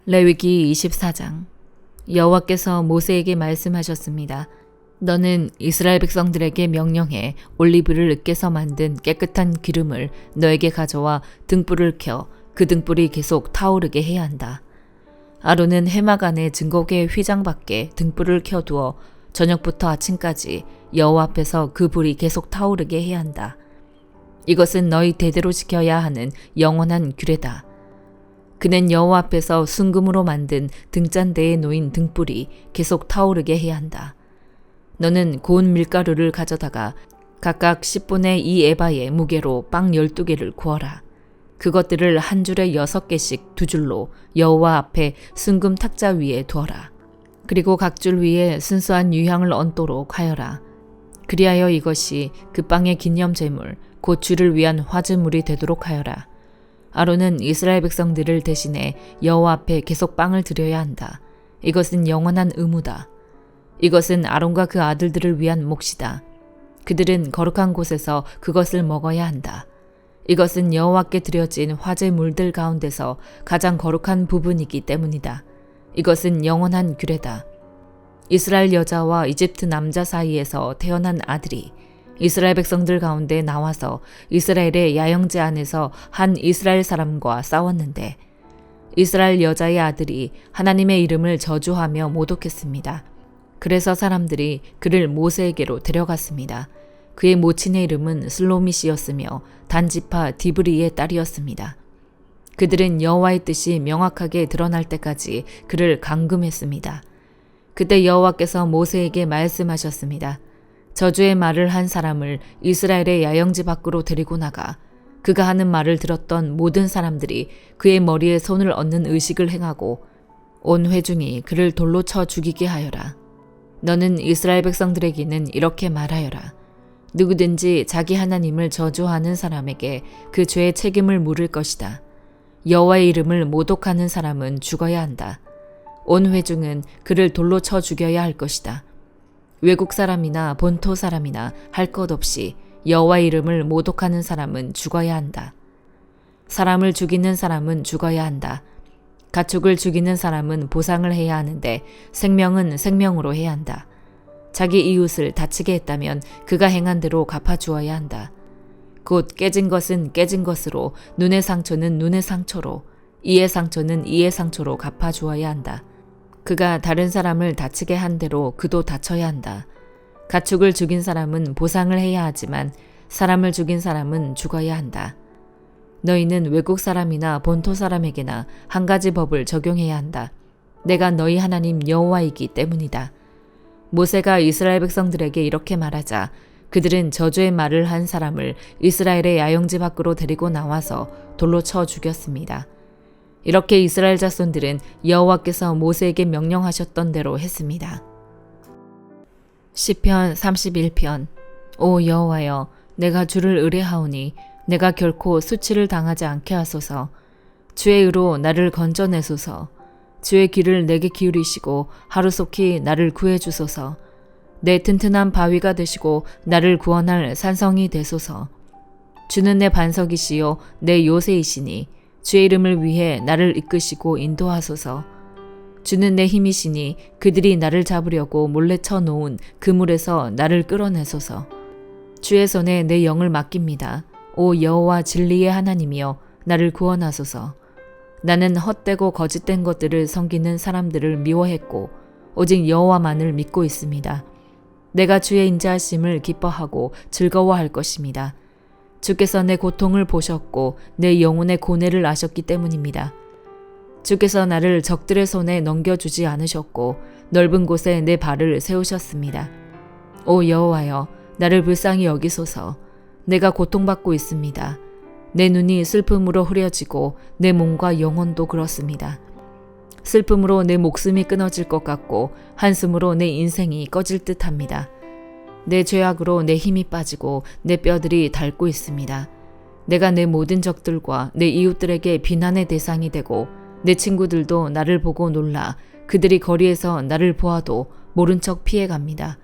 레위기 24장. 여호와께서 모세에게 말씀하셨습니다. 너는 이스라엘 백성들에게 명령해 올리브를 으깨서 만든 깨끗한 기름을 너에게 가져와 등불을 켜 그 등불이 계속 타오르게 해야 한다. 아론은 해막 안에 증거궤 휘장 밖에 등불을 켜두어 저녁부터 아침까지 여호와 앞에서 그 불이 계속 타오르게 해야 한다. 이것은 너희 대대로 지켜야 하는 영원한 규례다. 그는 여호와 앞에서 순금으로 만든 등잔대에 놓인 등불이 계속 타오르게 해야 한다. 너는 고운 밀가루를 가져다가 각각 10분의 2 에바의 무게로 빵 12개를 구워라. 그것들을 한 줄에 6개씩 두 줄로 여호와 앞에 순금 탁자 위에 두어라. 그리고 각 줄 위에 순수한 유향을 얹도록 하여라. 그리하여 이것이 그 빵의 기념제물 곧 주를 위한 화제물이 되도록 하여라. 아론은 이스라엘 백성들을 대신해 여호와 앞에 계속 빵을 드려야 한다. 이것은 영원한 의무다. 이것은 아론과 그 아들들을 위한 몫이다. 그들은 거룩한 곳에서 그것을 먹어야 한다. 이것은 여호와께 드려진 화제물들 가운데서 가장 거룩한 부분이기 때문이다. 이것은 영원한 규례다. 이스라엘 여자와 이집트 남자 사이에서 태어난 아들이 이스라엘 백성들 가운데 나와서 이스라엘의 야영제 안에서 한 이스라엘 사람과 싸웠는데 이스라엘 여자의 아들이 하나님의 이름을 저주하며 모독했습니다. 그래서 사람들이 그를 모세에게로 데려갔습니다. 그의 모친의 이름은 슬로미시였으며 단지파 디브리의 딸이었습니다. 그들은 여호와의 뜻이 명확하게 드러날 때까지 그를 감금했습니다. 그때 여호와께서 모세에게 말씀하셨습니다. 저주의 말을 한 사람을 이스라엘의 야영지 밖으로 데리고 나가 그가 하는 말을 들었던 모든 사람들이 그의 머리에 손을 얹는 의식을 행하고 온 회중이 그를 돌로 쳐 죽이게 하여라. 너는 이스라엘 백성들에게는 이렇게 말하여라. 누구든지 자기 하나님을 저주하는 사람에게 그 죄의 책임을 물을 것이다. 여호와의 이름을 모독하는 사람은 죽어야 한다. 온 회중은 그를 돌로 쳐 죽여야 할 것이다. 외국 사람이나 본토 사람이나 할 것 없이 여호와의 이름을 모독하는 사람은 죽어야 한다. 사람을 죽이는 사람은 죽어야 한다. 가축을 죽이는 사람은 보상을 해야 하는데 생명은 생명으로 해야 한다. 자기 이웃을 다치게 했다면 그가 행한 대로 갚아주어야 한다. 곧 깨진 것은 깨진 것으로 눈의 상처는 눈의 상처로 이의 상처는 이의 상처로 갚아주어야 한다. 그가 다른 사람을 다치게 한 대로 그도 다쳐야 한다. 가축을 죽인 사람은 보상을 해야 하지만 사람을 죽인 사람은 죽어야 한다. 너희는 외국 사람이나 본토 사람에게나 한 가지 법을 적용해야 한다. 내가 너희 하나님 여호와이기 때문이다. 모세가 이스라엘 백성들에게 이렇게 말하자 그들은 저주의 말을 한 사람을 이스라엘의 야영지 밖으로 데리고 나와서 돌로 쳐 죽였습니다. 이렇게 이스라엘 자손들은 여호와께서 모세에게 명령하셨던 대로 했습니다. 시편 31편. 오 여호와여, 내가 주를 의뢰하오니 내가 결코 수치를 당하지 않게 하소서. 주의 의로 나를 건져내소서. 주의 귀를 내게 기울이시고 하루속히 나를 구해주소서. 내 튼튼한 바위가 되시고 나를 구원할 산성이 되소서. 주는 내 반석이시요 내 요새이시니 주의 이름을 위해 나를 이끄시고 인도하소서. 주는 내 힘이시니 그들이 나를 잡으려고 몰래 쳐놓은 그물에서 나를 끌어내소서. 주의 손에 내 영을 맡깁니다. 오 여호와 진리의 하나님이여 나를 구원하소서. 나는 헛되고 거짓된 것들을 섬기는 사람들을 미워했고 오직 여호와만을 믿고 있습니다. 내가 주의 인자하심을 기뻐하고 즐거워할 것입니다. 주께서 내 고통을 보셨고 내 영혼의 고뇌를 아셨기 때문입니다. 주께서 나를 적들의 손에 넘겨주지 않으셨고 넓은 곳에 내 발을 세우셨습니다. 오 여호와여, 나를 불쌍히 여기소서. 내가 고통받고 있습니다. 내 눈이 슬픔으로 흐려지고 내 몸과 영혼도 그렇습니다. 슬픔으로 내 목숨이 끊어질 것 같고 한숨으로 내 인생이 꺼질 듯합니다. 내 죄악으로 내 힘이 빠지고 내 뼈들이 닳고 있습니다. 내가 내 모든 적들과 내 이웃들에게 비난의 대상이 되고 내 친구들도 나를 보고 놀라 그들이 거리에서 나를 보아도 모른 척 피해갑니다.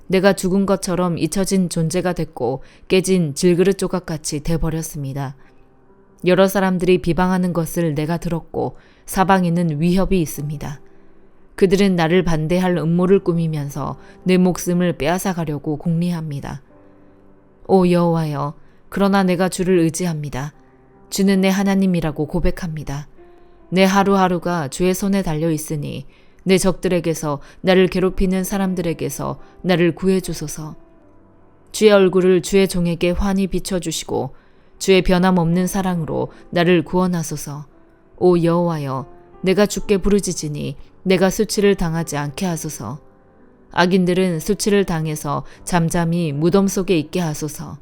내가 죽은 것처럼 잊혀진 존재가 됐고 깨진 질그릇 조각같이 돼버렸습니다. 여러 사람들이 비방하는 것을 내가 들었고 사방에는 위협이 있습니다. 그들은 나를 반대할 음모를 꾸미면서 내 목숨을 빼앗아 가려고 궁리합니다. 오 여호와여, 그러나 내가 주를 의지합니다. 주는 내 하나님이라고 고백합니다. 내 하루하루가 주의 손에 달려 있으니 내 적들에게서 나를 괴롭히는 사람들에게서 나를 구해주소서. 주의 얼굴을 주의 종에게 환히 비춰주시고 주의 변함없는 사랑으로 나를 구원하소서. 오 여호와여, 내가 주께 부르짖으니 내가 수치를 당하지 않게 하소서. 악인들은 수치를 당해서 잠잠히 무덤 속에 있게 하소서.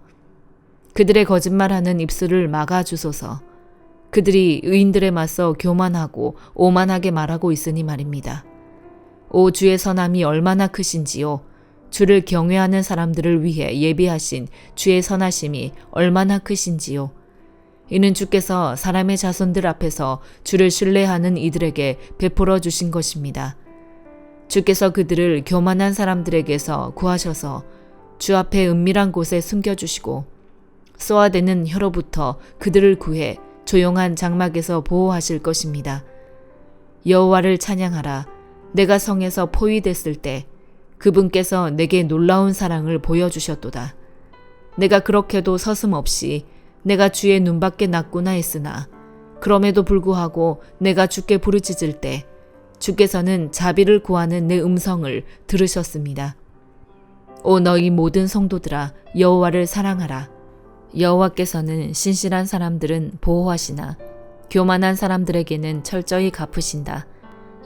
그들의 거짓말하는 입술을 막아주소서. 그들이 의인들에 맞서 교만하고 오만하게 말하고 있으니 말입니다. 오 주의 선함이 얼마나 크신지요. 주를 경외하는 사람들을 위해 예비하신 주의 선하심이 얼마나 크신지요. 이는 주께서 사람의 자손들 앞에서 주를 신뢰하는 이들에게 베풀어 주신 것입니다. 주께서 그들을 교만한 사람들에게서 구하셔서 주 앞에 은밀한 곳에 숨겨주시고 쏘아대는 혀로부터 그들을 구해 조용한 장막에서 보호하실 것입니다. 여호와를 찬양하라. 내가 성에서 포위됐을 때 그분께서 내게 놀라운 사랑을 보여주셨도다. 내가 그렇게도 서슴없이 내가 주의 눈밖에 났구나 했으나 그럼에도 불구하고 내가 주께 부르짖을 때 주께서는 자비를 구하는 내 음성을 들으셨습니다. 오 너희 모든 성도들아, 여호와를 사랑하라. 여호와께서는 신실한 사람들은 보호하시나 교만한 사람들에게는 철저히 갚으신다.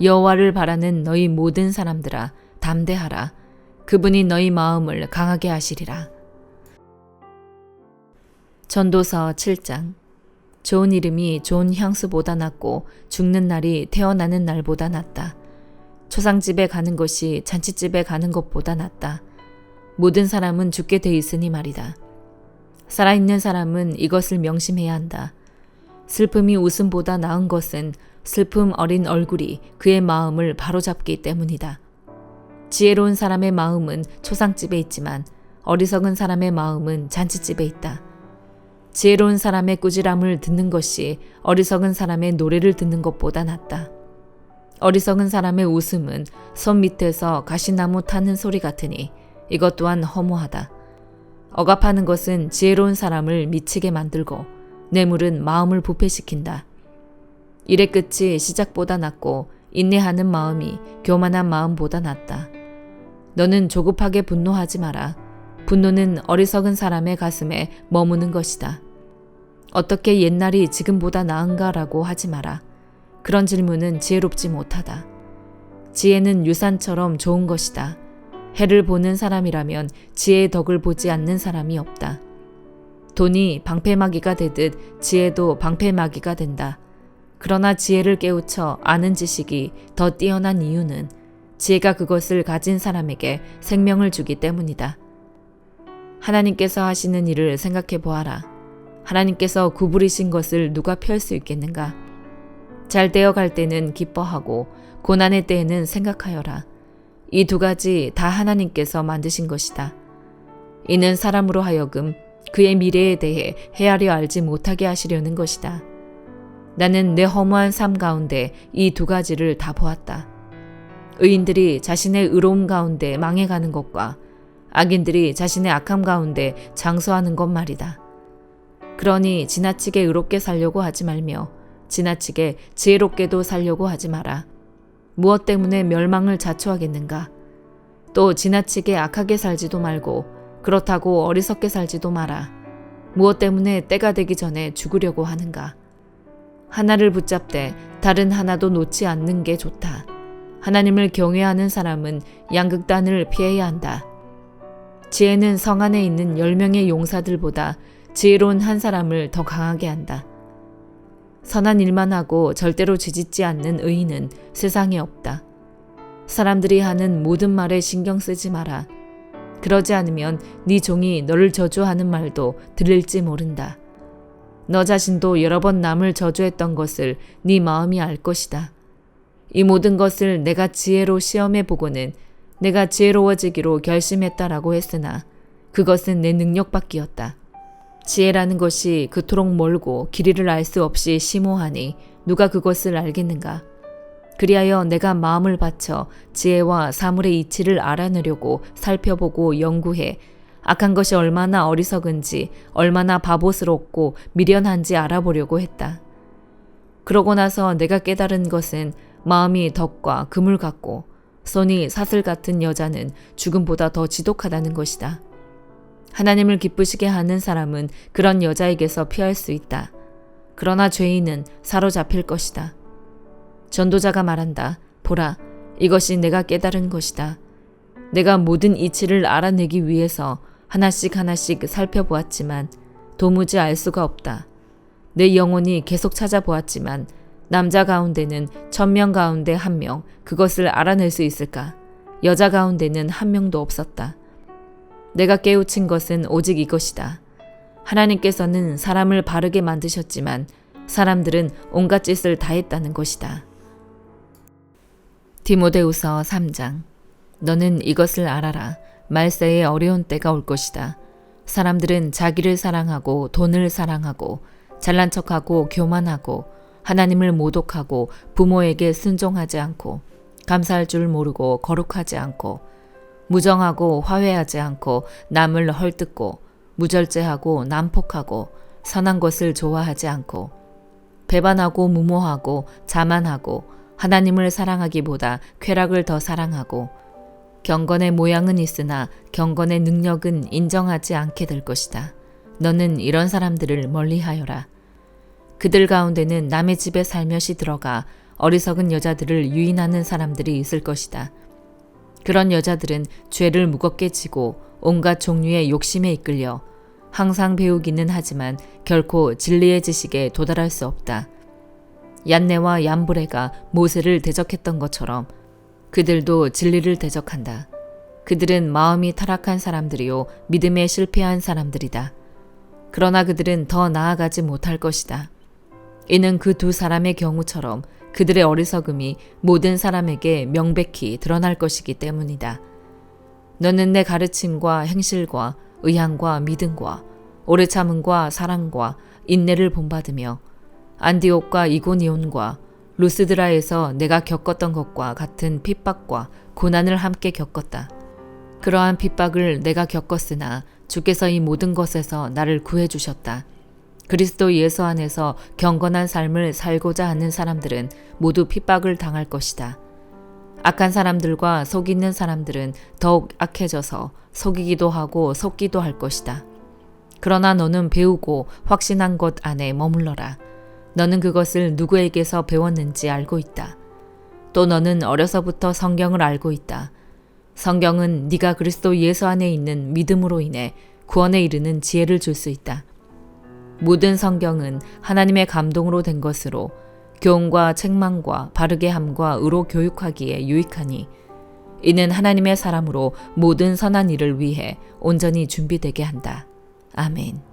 여호와를 바라는 너희 모든 사람들아, 담대하라. 그분이 너희 마음을 강하게 하시리라. 전도서 7장. 좋은 이름이 좋은 향수보다 낫고 죽는 날이 태어나는 날보다 낫다. 초상집에 가는 것이 잔치집에 가는 것보다 낫다. 모든 사람은 죽게 돼 있으니 말이다. 살아있는 사람은 이것을 명심해야 한다. 슬픔이 웃음보다 나은 것은 슬픔 어린 얼굴이 그의 마음을 바로잡기 때문이다. 지혜로운 사람의 마음은 초상집에 있지만 어리석은 사람의 마음은 잔치집에 있다. 지혜로운 사람의 꾸지람을 듣는 것이 어리석은 사람의 노래를 듣는 것보다 낫다. 어리석은 사람의 웃음은 손 밑에서 가시나무 타는 소리 같으니 이것 또한 허무하다. 억압하는 것은 지혜로운 사람을 미치게 만들고 뇌물은 마음을 부패시킨다. 일의 끝이 시작보다 낫고 인내하는 마음이 교만한 마음보다 낫다. 너는 조급하게 분노하지 마라. 분노는 어리석은 사람의 가슴에 머무는 것이다. 어떻게 옛날이 지금보다 나은가라고 하지 마라. 그런 질문은 지혜롭지 못하다. 지혜는 유산처럼 좋은 것이다. 해를 보는 사람이라면 지혜의 덕을 보지 않는 사람이 없다. 돈이 방패막이가 되듯 지혜도 방패막이가 된다. 그러나 지혜를 깨우쳐 아는 지식이 더 뛰어난 이유는 지혜가 그것을 가진 사람에게 생명을 주기 때문이다. 하나님께서 하시는 일을 생각해 보아라. 하나님께서 구부리신 것을 누가 펼 수 있겠는가? 잘 되어갈 때는 기뻐하고 고난의 때에는 생각하여라. 이 두 가지 다 하나님께서 만드신 것이다. 이는 사람으로 하여금 그의 미래에 대해 헤아려 알지 못하게 하시려는 것이다. 나는 내 허무한 삶 가운데 이 두 가지를 다 보았다. 의인들이 자신의 의로움 가운데 망해가는 것과 악인들이 자신의 악함 가운데 장수하는 것 말이다. 그러니 지나치게 의롭게 살려고 하지 말며 지나치게 지혜롭게도 살려고 하지 마라. 무엇 때문에 멸망을 자초하겠는가? 또 지나치게 악하게 살지도 말고 그렇다고 어리석게 살지도 마라. 무엇 때문에 때가 되기 전에 죽으려고 하는가? 하나를 붙잡되 다른 하나도 놓지 않는 게 좋다. 하나님을 경외하는 사람은 양극단을 피해야 한다. 지혜는 성 안에 있는 10명의 용사들보다 지혜로운 한 사람을 더 강하게 한다. 선한 일만 하고 절대로 죄짓지 않는 의인은 세상에 없다. 사람들이 하는 모든 말에 신경 쓰지 마라. 그러지 않으면 네 종이 너를 저주하는 말도 들릴지 모른다. 너 자신도 여러 번 남을 저주했던 것을 네 마음이 알 것이다. 이 모든 것을 내가 지혜로 시험해 보고는 내가 지혜로워지기로 결심했다라고 했으나 그것은 내 능력밖이었다. 지혜라는 것이 그토록 멀고 길이를 알 수 없이 심오하니 누가 그것을 알겠는가? 그리하여 내가 마음을 바쳐 지혜와 사물의 이치를 알아내려고 살펴보고 연구해 악한 것이 얼마나 어리석은지 얼마나 바보스럽고 미련한지 알아보려고 했다. 그러고 나서 내가 깨달은 것은 마음이 덕과 금을 같고 손이 사슬 같은 여자는 죽음보다 더 지독하다는 것이다. 하나님을 기쁘시게 하는 사람은 그런 여자에게서 피할 수 있다. 그러나 죄인은 사로잡힐 것이다. 전도자가 말한다. 보라, 이것이 내가 깨달은 것이다. 내가 모든 이치를 알아내기 위해서 하나씩 하나씩 살펴보았지만 도무지 알 수가 없다. 내 영혼이 계속 찾아보았지만 남자 가운데는 1000명 가운데 1명 그것을 알아낼 수 있을까? 여자 가운데는 1명도 없었다. 내가 깨우친 것은 오직 이것이다. 하나님께서는 사람을 바르게 만드셨지만 사람들은 온갖 짓을 다 했다는 것이다. 디모데후서 3장. 너는 이것을 알아라. 말세에 어려운 때가 올 것이다. 사람들은 자기를 사랑하고 돈을 사랑하고 잘난 척하고 교만하고 하나님을 모독하고 부모에게 순종하지 않고 감사할 줄 모르고 거룩하지 않고 무정하고 화해하지 않고 남을 헐뜯고 무절제하고 난폭하고 선한 것을 좋아하지 않고 배반하고 무모하고 자만하고 하나님을 사랑하기보다 쾌락을 더 사랑하고 경건의 모양은 있으나 경건의 능력은 인정하지 않게 될 것이다. 너는 이런 사람들을 멀리하여라. 그들 가운데는 남의 집에 살며시 들어가 어리석은 여자들을 유인하는 사람들이 있을 것이다. 그런 여자들은 죄를 무겁게 지고 온갖 종류의 욕심에 이끌려 항상 배우기는 하지만 결코 진리의 지식에 도달할 수 없다. 얀네와 얀브레가 모세를 대적했던 것처럼 그들도 진리를 대적한다. 그들은 마음이 타락한 사람들이요 믿음에 실패한 사람들이다. 그러나 그들은 더 나아가지 못할 것이다. 이는 그 두 사람의 경우처럼 그들의 어리석음이 모든 사람에게 명백히 드러날 것이기 때문이다. 너는 내 가르침과 행실과 의향과 믿음과 오래 참음과 사랑과 인내를 본받으며 안디옥과 이고니온과 루스드라에서 내가 겪었던 것과 같은 핍박과 고난을 함께 겪었다. 그러한 핍박을 내가 겪었으나 주께서 이 모든 것에서 나를 구해주셨다. 그리스도 예수 안에서 경건한 삶을 살고자 하는 사람들은 모두 핍박을 당할 것이다. 악한 사람들과 속이는 사람들은 더욱 악해져서 속이기도 하고 속기도 할 것이다. 그러나 너는 배우고 확신한 것 안에 머물러라. 너는 그것을 누구에게서 배웠는지 알고 있다. 또 너는 어려서부터 성경을 알고 있다. 성경은 네가 그리스도 예수 안에 있는 믿음으로 인해 구원에 이르는 지혜를 줄 수 있다. 모든 성경은 하나님의 감동으로 된 것으로 교훈과 책망과 바르게 함과 의로 교육하기에 유익하니 이는 하나님의 사람으로 모든 선한 일을 위해 온전히 준비되게 한다. 아멘.